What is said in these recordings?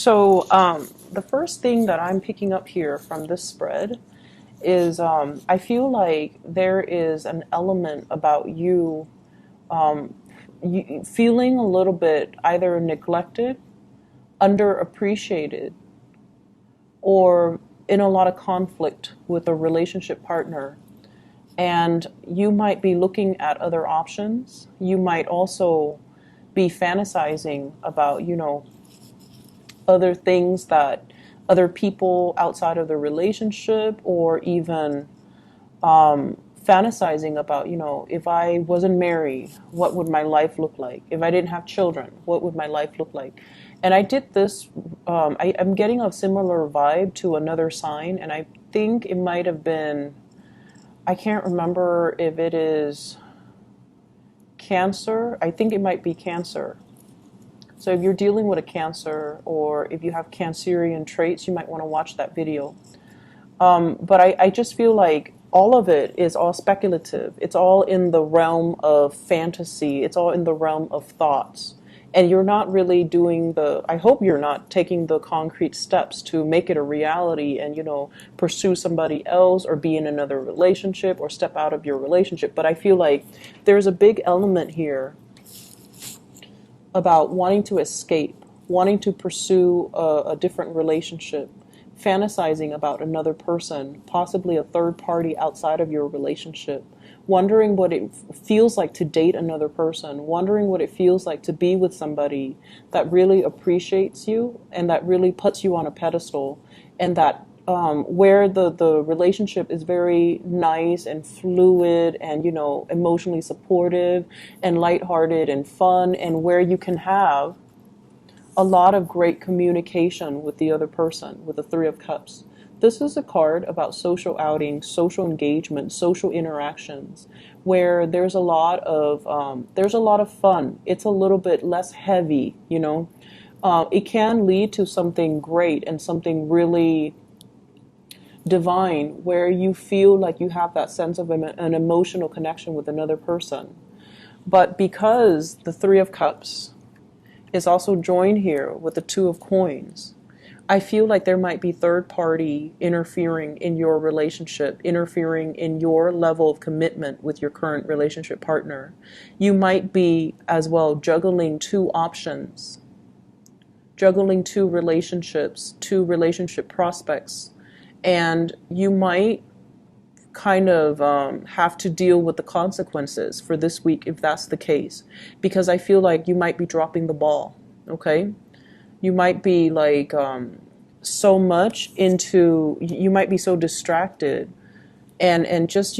The first thing that I'm picking up here from this spread is I feel like there is an element about you, you feeling a little bit either neglected, underappreciated, or in a lot of conflict with a relationship partner. And you might be looking at other options. You might also be fantasizing about, other things that other people outside of the relationship, or even fantasizing about, if I wasn't married, what would my life look like? If I didn't have children, what would my life look like? And I did this, I'm getting a similar vibe to another sign, and I think it might have been, I can't remember if it is Cancer. I think it might be Cancer. So if you're dealing with a Cancer, or if you have Cancerian traits, you might want to watch that video. But I just feel like all of it is all speculative. It's all in the realm of fantasy. It's all in the realm of thoughts. And you're not really doing I hope you're not taking the concrete steps to make it a reality and, pursue somebody else or be in another relationship or step out of your relationship. But I feel like there's a big element here about wanting to escape, wanting to pursue a different relationship, fantasizing about another person, possibly a third party outside of your relationship, wondering what it feels like to date another person, wondering what it feels like to be with somebody that really appreciates you and that really puts you on a pedestal, and that where the relationship is very nice and fluid and, emotionally supportive and lighthearted and fun, and where you can have a lot of great communication with the other person, with the Three of Cups. This is a card about social outings, social engagement, social interactions, where there's a lot of fun. It's a little bit less heavy, It can lead to something great and something really divine, where you feel like you have that sense of an emotional connection with another person. But because the Three of Cups is also joined here with the Two of Coins, I feel like there might be third party interfering in your relationship, interfering in your level of commitment with your current relationship partner. You might be as well juggling two options, juggling two relationships, two relationship prospects, and you might kind of have to deal with the consequences for this week if that's the case, because I feel like you might be dropping the ball. Okay, you might be like so much into, you might be so distracted, and just,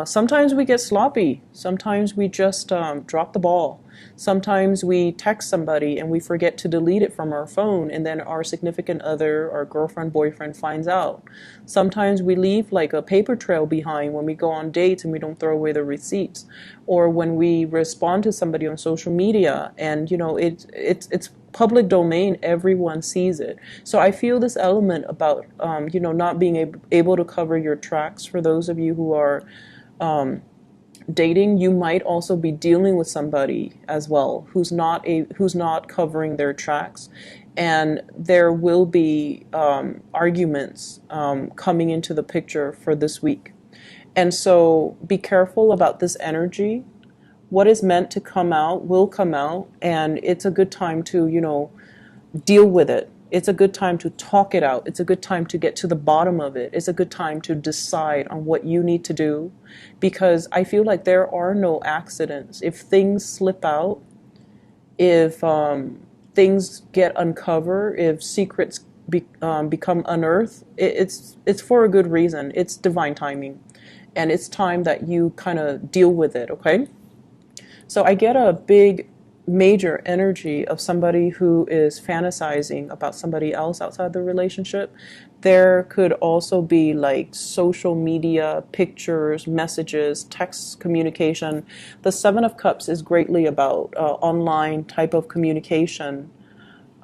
sometimes we get sloppy, sometimes we just drop the ball. Sometimes we text somebody and we forget to delete it from our phone, and then our significant other, our girlfriend, boyfriend finds out. Sometimes we leave like a paper trail behind when we go on dates and we don't throw away the receipts, or when we respond to somebody on social media and, it's public domain, everyone sees it. So I feel this element about, not being able to cover your tracks. For those of you who are dating, you might also be dealing with somebody as well who's not covering their tracks, and there will be arguments coming into the picture for this week. And so be careful about this energy. What is meant to come out will come out, and it's a good time to, deal with it. It's a good time to talk it out. It's a good time to get to the bottom of it. It's a good time to decide on what you need to do, because I feel like there are no accidents. If things slip out, if things get uncovered, if secrets become unearthed, it's for a good reason. It's divine timing, and it's time that you kind of deal with it, okay? So I get a big major energy of somebody who is fantasizing about somebody else outside the relationship. There could also be like social media, pictures, messages, text communication. The Seven of Cups is greatly about online type of communication.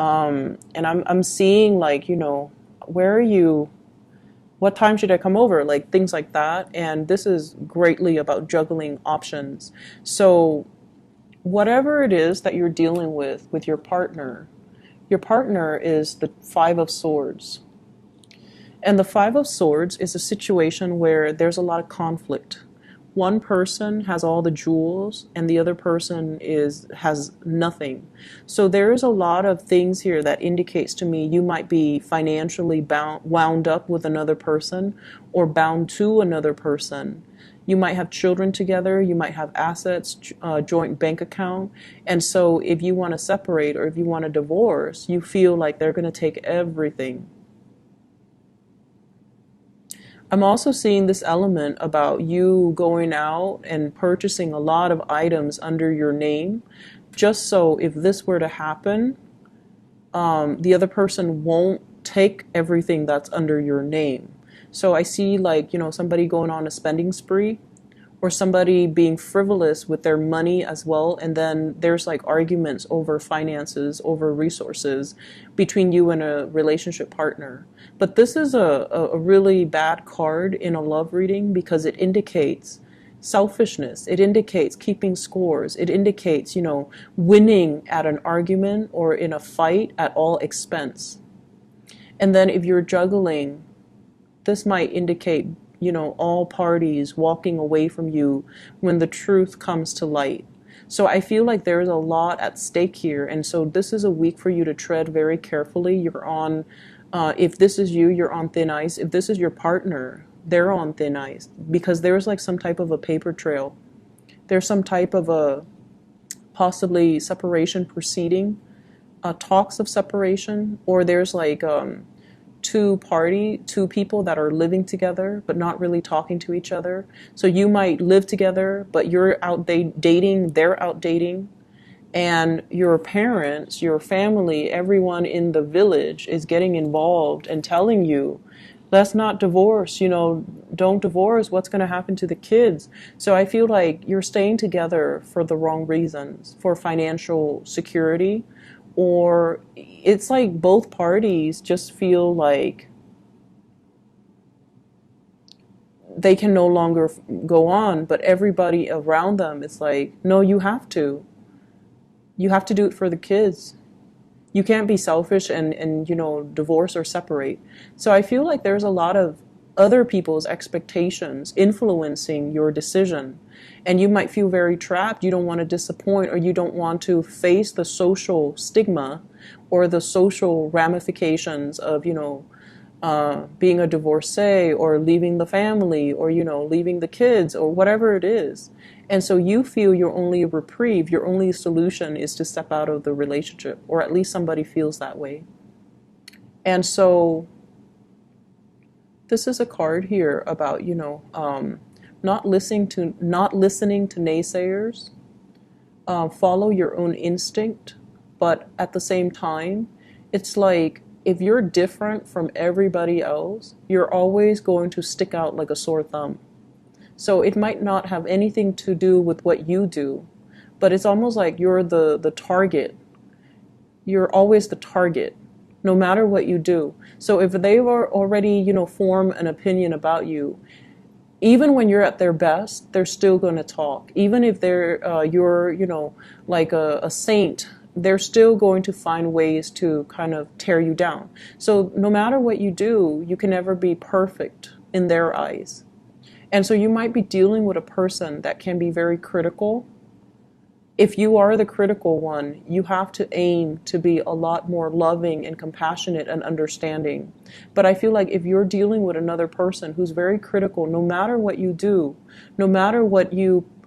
And I'm seeing like, where are you? What time should I come over? Like things like that. And this is greatly about juggling options. So whatever it is that you're dealing with your partner, Your partner is the Five of Swords. And the Five of Swords is a situation where there's a lot of conflict. One person has all the jewels and the other person has nothing. So there is a lot of things here that indicates to me you might be financially wound up with another person or bound to another person. You might have children together, you might have assets, joint bank account. And so if you want to separate or if you want to divorce, you feel like they're going to take everything. I'm also seeing this element about you going out and purchasing a lot of items under your name, just so if this were to happen, the other person won't take everything that's under your name. So I see like, somebody going on a spending spree, or somebody being frivolous with their money as well, and then there's like arguments over finances, over resources between you and a relationship partner. But this is a really bad card in a love reading because it indicates selfishness. It indicates keeping scores. It indicates, winning at an argument or in a fight at all expense. And then if you're juggling, this might indicate all parties walking away from you when the truth comes to light. So I feel like there's a lot at stake here. And so this is a week for you to tread very carefully. You're on, if this is you, you're on thin ice. If this is your partner, they're on thin ice because there's like some type of a paper trail. There's some type of a possibly separation proceeding, talks of separation, or there's like, two people that are living together but not really talking to each other. So you might live together, but you're out dating, they're out dating, and your parents, your family, everyone in the village is getting involved and telling you, let's not divorce, don't divorce, what's going to happen to the kids? So I feel like you're staying together for the wrong reasons, for financial security, or it's like both parties just feel like they can no longer go on, but everybody around them is like, no, you have to do it for the kids. You can't be selfish and divorce or separate. So I feel like there's a lot of other people's expectations influencing your decision. And you might feel very trapped. You don't want to disappoint, or you don't want to face the social stigma or the social ramifications of, being a divorcee or leaving the family or, leaving the kids or whatever it is. And so you feel your only reprieve, your only solution is to step out of the relationship, or at least somebody feels that way. And so this is a card here about, not listening to naysayers, follow your own instinct, but at the same time, it's like if you're different from everybody else, you're always going to stick out like a sore thumb. So it might not have anything to do with what you do, but it's almost like you're the target. You're always the target, no matter what you do. So if they were already, form an opinion about you, even when you're at their best, they're still going to talk. Even if you're, like a saint, they're still going to find ways to kind of tear you down. So no matter what you do, you can never be perfect in their eyes. And so you might be dealing with a person that can be very critical. If you are the critical one, you have to aim to be a lot more loving and compassionate and understanding. But I feel like if you're dealing with another person who's very critical, no matter what you do, no matter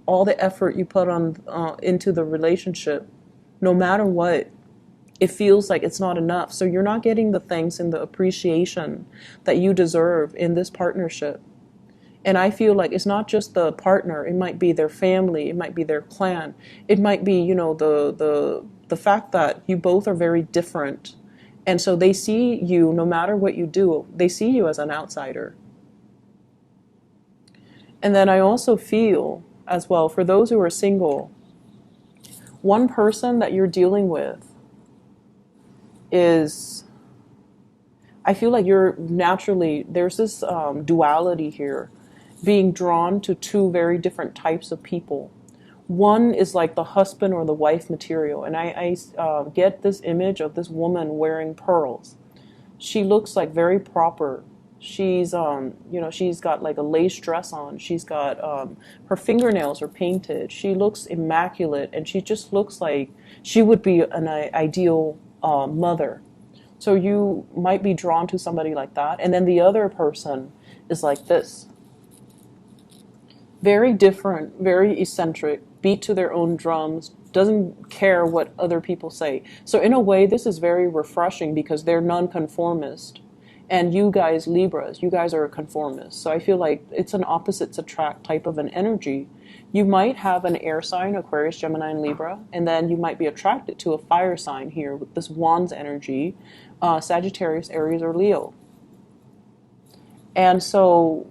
all the effort you put on into the relationship, no matter what, it feels like it's not enough. So you're not getting the thanks and the appreciation that you deserve in this partnership. And I feel like it's not just the partner, it might be their family, it might be their clan, it might be, the fact that you both are very different. And so they see you, no matter what you do, they see you as an outsider. And then I also feel as well, for those who are single, one person that you're dealing with I feel like you're naturally, there's this duality here, being drawn to two very different types of people. One is like the husband or the wife material. And I get this image of this woman wearing pearls. She looks like very proper. She's, she's got like a lace dress on. She's got, her fingernails are painted. She looks immaculate, and she just looks like she would be an ideal mother. So you might be drawn to somebody like that. And then the other person is like this. Very different, very eccentric, beat to their own drums, doesn't care what other people say. So in a way, this is very refreshing because they're nonconformist. And you guys, Libras, you guys are conformists. So I feel like it's an opposites attract type of an energy. You might have an air sign, Aquarius, Gemini, and Libra, and then you might be attracted to a fire sign here with this Wands energy, Sagittarius, Aries, or Leo. And so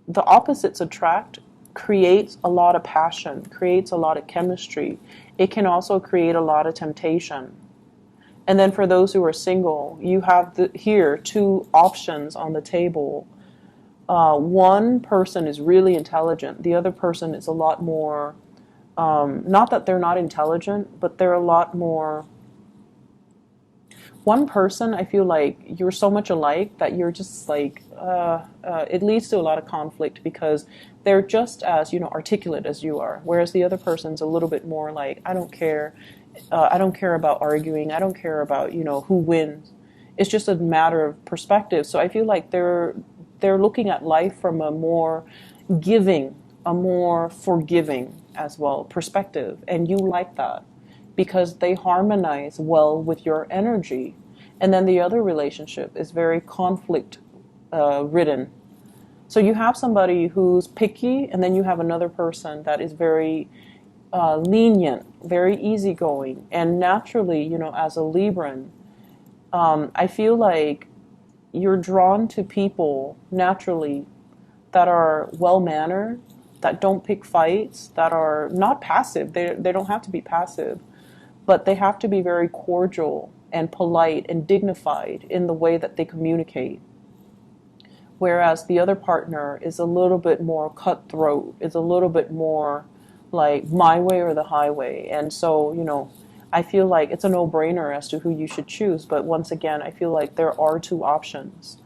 the opposites attract creates a lot of passion, creates a lot of chemistry. It can also create a lot of temptation. And then for those who are single, you have here two options on the table. One person is really intelligent. The other person is a lot more, not that they're not intelligent, but they're a lot more. One person, I feel like you're so much alike that you're just like, it leads to a lot of conflict because they're just as, articulate as you are. Whereas the other person's a little bit more like, I don't care. I don't care about arguing. I don't care about, who wins. It's just a matter of perspective. So I feel like they're looking at life from a more giving, a more forgiving as well perspective. And you like that because they harmonize well with your energy. And then the other relationship is very conflict ridden. So you have somebody who's picky, and then you have another person that is very lenient, very easygoing. And naturally, as a Libran, I feel like you're drawn to people naturally that are well-mannered, that don't pick fights, that are not passive. They don't have to be passive, but they have to be very cordial and polite and dignified in the way that they communicate. Whereas the other partner is a little bit more cutthroat, is a little bit more like my way or the highway. And so, I feel like it's a no-brainer as to who you should choose. But once again, I feel like there are two options.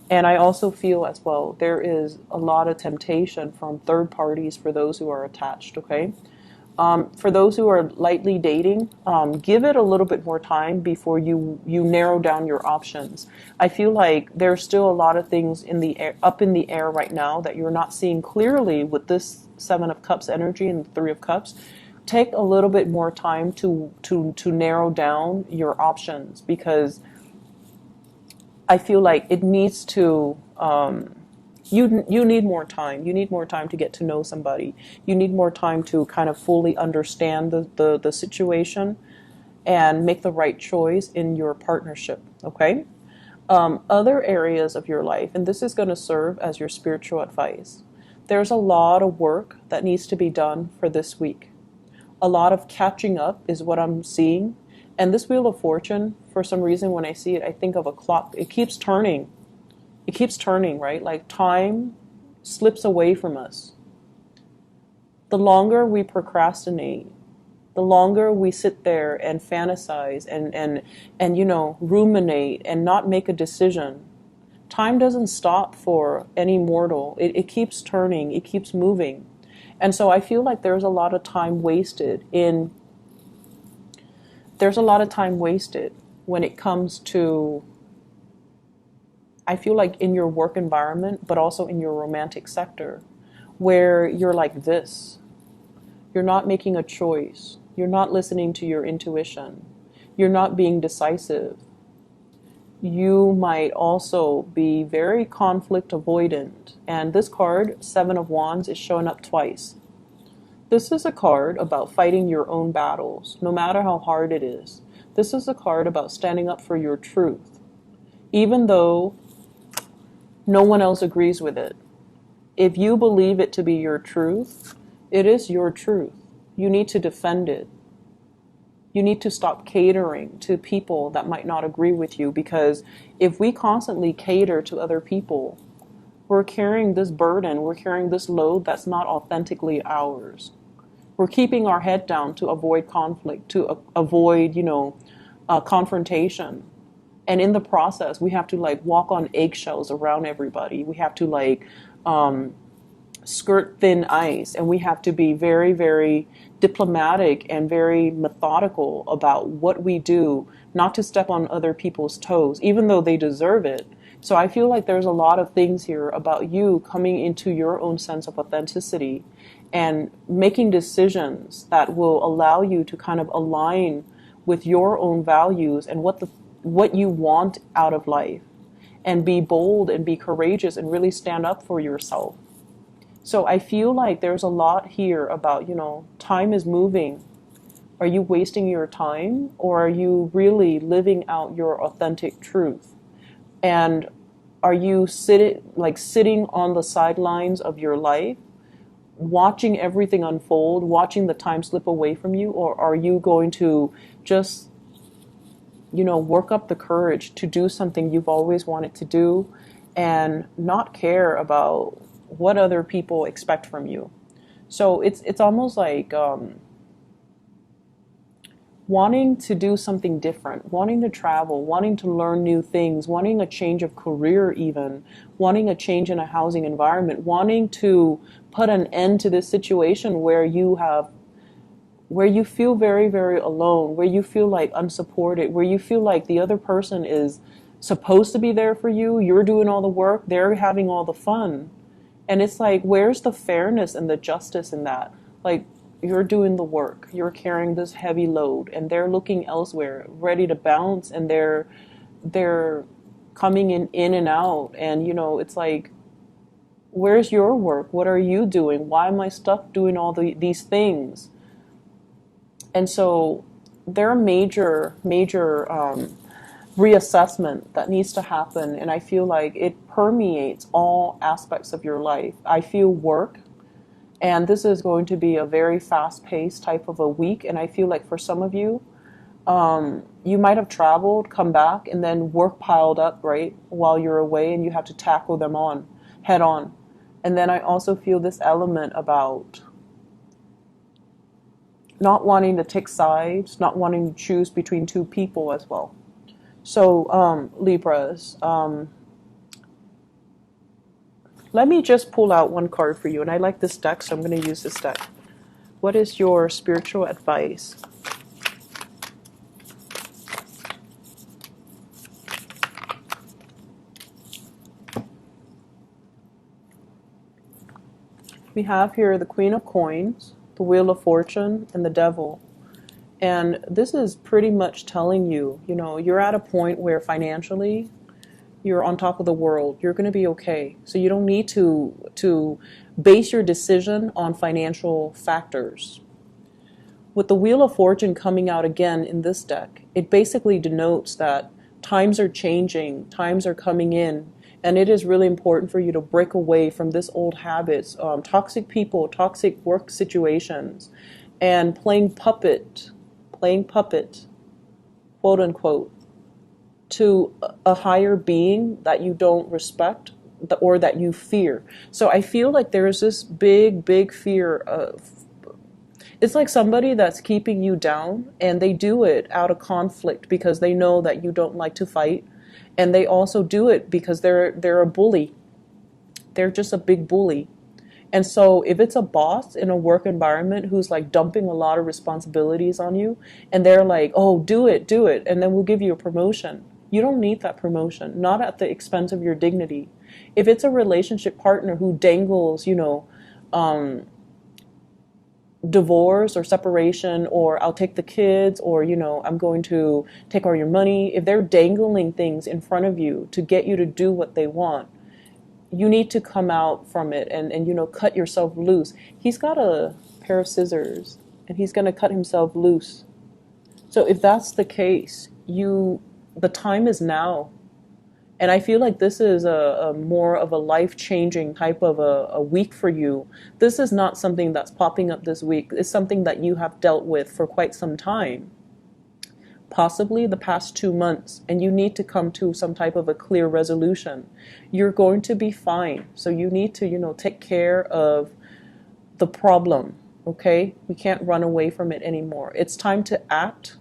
And I also feel as well, there is a lot of temptation from third parties for those who are attached, okay? For those who are lightly dating, give it a little bit more time before you narrow down your options. I feel like there's still a lot of things up in the air right now that you're not seeing clearly with this Seven of Cups energy and the Three of Cups. Take a little bit more time to narrow down your options because I feel like it needs to. You need more time. You need more time to get to know somebody. You need more time to kind of fully understand the situation and make the right choice in your partnership, okay? Other areas of your life, and this is going to serve as your spiritual advice. There's a lot of work that needs to be done for this week. A lot of catching up is what I'm seeing. And this Wheel of Fortune, for some reason, when I see it, I think of a clock. It keeps turning. It keeps turning, right? Like time slips away from us. The longer we procrastinate, the longer we sit there and fantasize and ruminate and not make a decision, time doesn't stop for any mortal. It keeps turning. It keeps moving. And so I feel like there's a lot of time wasted when it comes to, I feel like in your work environment, but also in your romantic sector, where you're like this. You're not making a choice. You're not listening to your intuition. You're not being decisive. You might also be very conflict avoidant. And this card, Seven of Wands, is showing up twice. This is a card about fighting your own battles, no matter how hard it is. This is a card about standing up for your truth, even though no one else agrees with it. If you believe it to be your truth, it is your truth. You need to defend it. You need to stop catering to people that might not agree with you, because if we constantly cater to other people, we're carrying this burden, we're carrying this load that's not authentically ours. We're keeping our head down to avoid conflict, to avoid, confrontation. And in the process, we have to like walk on eggshells around everybody. We have to like skirt thin ice, and we have to be very, very diplomatic and very methodical about what we do, not to step on other people's toes, even though they deserve it. So I feel like there's a lot of things here about you coming into your own sense of authenticity and making decisions that will allow you to kind of align with your own values and what you want out of life, and be bold and be courageous and really stand up for yourself. So I feel like there's a lot here about, time is moving. Are you wasting your time, or are you really living out your authentic truth? And are you sitting on the sidelines of your life, watching everything unfold, watching the time slip away from you? Or are you going to just, work up the courage to do something you've always wanted to do and not care about what other people expect from you? So it's almost like wanting to do something different, wanting to travel, wanting to learn new things, wanting a change of career even, wanting a change in a housing environment, wanting to put an end to this situation where you feel very, very alone, where you feel like unsupported, where you feel like the other person is supposed to be there for you, you're doing all the work, they're having all the fun. And it's like, where's the fairness and the justice in that? Like, you're doing the work, you're carrying this heavy load, and they're looking elsewhere, ready to bounce, and they're coming in and out. And it's like, where's your work? What are you doing? Why am I stuck doing all these things? And so there are major reassessment that needs to happen, and I feel like it permeates all aspects of your life. I feel work, and this is going to be a very fast-paced type of a week, and I feel like for some of you, you might have traveled, come back, and then work piled up right while you're away, and you have to tackle them head on. And then I also feel this element about not wanting to take sides, not wanting to choose between two people as well. So, Libras, let me just pull out one card for you. And I like this deck, so I'm going to use this deck. What is your spiritual advice? We have here the Queen of Coins, the Wheel of Fortune, and the Devil. And this is pretty much telling you, you're at a point where financially you're on top of the world. You're going to be okay. So you don't need to base your decision on financial factors. With the Wheel of Fortune coming out again in this deck, it basically denotes that times are changing, times are coming in, and it is really important for you to break away from this old habits, toxic people, toxic work situations, and playing puppet, quote unquote, to a higher being that you don't respect or that you fear. So I feel like there's this big fear of, it's like somebody that's keeping you down, and they do it out of conflict because they know that you don't like to fight. And they also do it because they're a bully. They're just a big bully. And so if it's a boss in a work environment who's like dumping a lot of responsibilities on you, and they're like, oh, do it, and then we'll give you a promotion. You don't need that promotion, not at the expense of your dignity. If it's a relationship partner who dangles, divorce or separation, or I'll take the kids, or I'm going to take all your money, if they're dangling things in front of you to get you to do what they want, you need to come out from it and cut yourself loose. He's got a pair of scissors and he's going to cut himself loose. So if that's the case, the time is now. And I feel like this is a more of a life-changing type of a week for you. This is not something that's popping up this week. It's something that you have dealt with for quite some time, possibly the past 2 months, and you need to come to some type of a clear resolution. You're going to be fine. So you need to, take care of the problem. Okay? We can't run away from it anymore. It's time to act,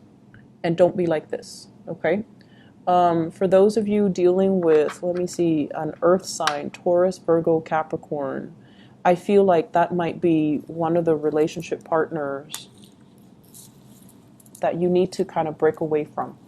and don't be like this. Okay? For those of you dealing with, let me see, an earth sign, Taurus, Virgo, Capricorn, I feel like that might be one of the relationship partners that you need to kind of break away from.